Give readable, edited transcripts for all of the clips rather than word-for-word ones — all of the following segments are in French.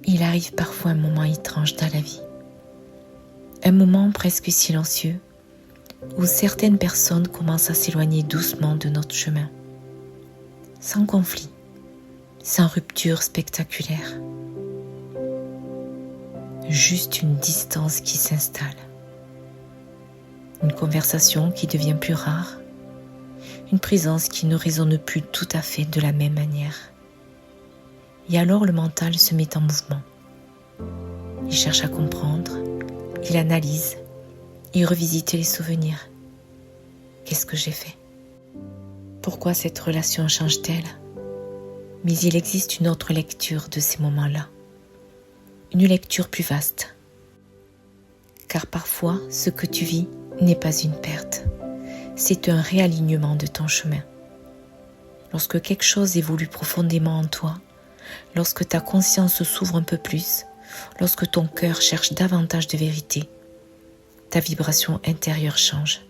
Il arrive parfois un moment étrange dans la vie. Un moment presque silencieux où certaines personnes commencent à s'éloigner doucement de notre chemin. Sans conflit, sans rupture spectaculaire. Juste une distance qui s'installe. Une conversation qui devient plus rare. Une présence qui ne résonne plus tout à fait de la même manière. Et alors le mental se met en mouvement. Il cherche à comprendre, il analyse, il revisite les souvenirs. Qu'est-ce que j'ai fait? Pourquoi cette relation change-t-elle? Mais il existe une autre lecture de ces moments-là. Une lecture plus vaste. Car parfois, ce que tu vis n'est pas une perte. C'est un réalignement de ton chemin. Lorsque quelque chose évolue profondément en toi, lorsque ta conscience s'ouvre un peu plus, lorsque ton cœur cherche davantage de vérité, ta vibration intérieure change.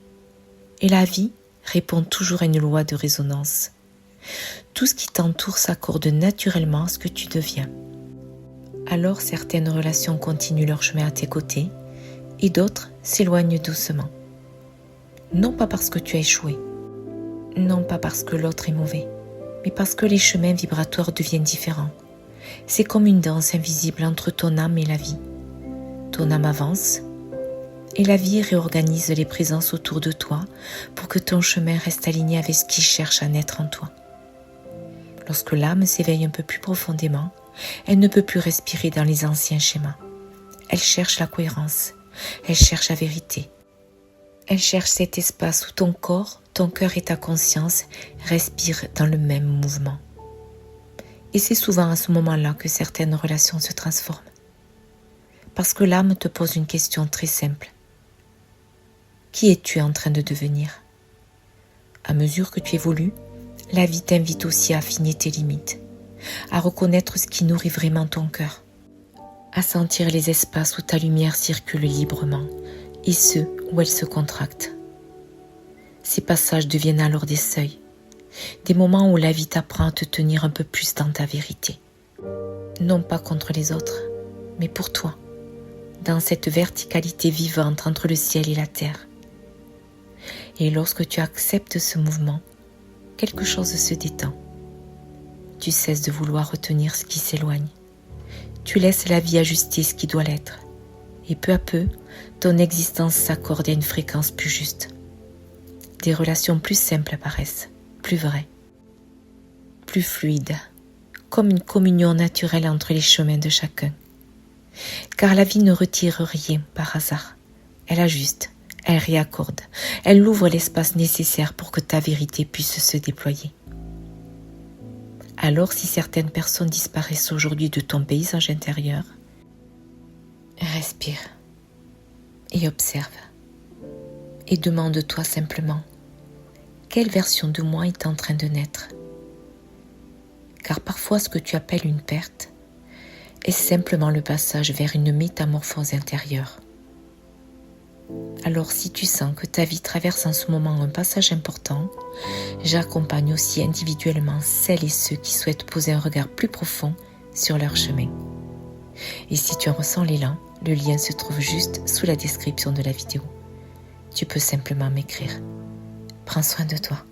Et la vie répond toujours à une loi de résonance. Tout ce qui t'entoure s'accorde naturellement à ce que tu deviens. Alors certaines relations continuent leur chemin à tes côtés et d'autres s'éloignent doucement. Non pas parce que tu as échoué, non pas parce que l'autre est mauvais, mais parce que les chemins vibratoires deviennent différents. C'est comme une danse invisible entre ton âme et la vie. Ton âme avance et la vie réorganise les présences autour de toi pour que ton chemin reste aligné avec ce qui cherche à naître en toi. Lorsque l'âme s'éveille un peu plus profondément, elle ne peut plus respirer dans les anciens schémas. Elle cherche la cohérence, elle cherche la vérité. Elle cherche cet espace où ton corps, ton cœur et ta conscience respirent dans le même mouvement. Et c'est souvent à ce moment-là que certaines relations se transforment. Parce que l'âme te pose une question très simple. Qui es-tu en train de devenir? À mesure que tu évolues, la vie t'invite aussi à affiner tes limites, à reconnaître ce qui nourrit vraiment ton cœur, à sentir les espaces où ta lumière circule librement et ceux où elle se contracte. Ces passages deviennent alors des seuils, des moments où la vie t'apprend à te tenir un peu plus dans ta vérité. Non pas contre les autres, mais pour toi, dans cette verticalité vivante entre le ciel et la terre. Et lorsque tu acceptes ce mouvement, quelque chose se détend. Tu cesses de vouloir retenir ce qui s'éloigne. Tu laisses la vie ajuster ce qui doit l'être. Et peu à peu, ton existence s'accorde à une fréquence plus juste. Des relations plus simples apparaissent, plus vraies, plus fluides, comme une communion naturelle entre les chemins de chacun. Car la vie ne retire rien par hasard. Elle ajuste, elle réaccorde, elle ouvre l'espace nécessaire pour que ta vérité puisse se déployer. Alors si certaines personnes disparaissent aujourd'hui de ton paysage intérieur, respire et observe. Et demande-toi simplement, quelle version de moi est en train de naître? Car parfois ce que tu appelles une perte est simplement le passage vers une métamorphose intérieure. Alors si tu sens que ta vie traverse en ce moment un passage important, j'accompagne aussi individuellement celles et ceux qui souhaitent poser un regard plus profond sur leur chemin. Et si tu en ressens l'élan, le lien se trouve juste sous la description de la vidéo. Tu peux simplement m'écrire. Prends soin de toi.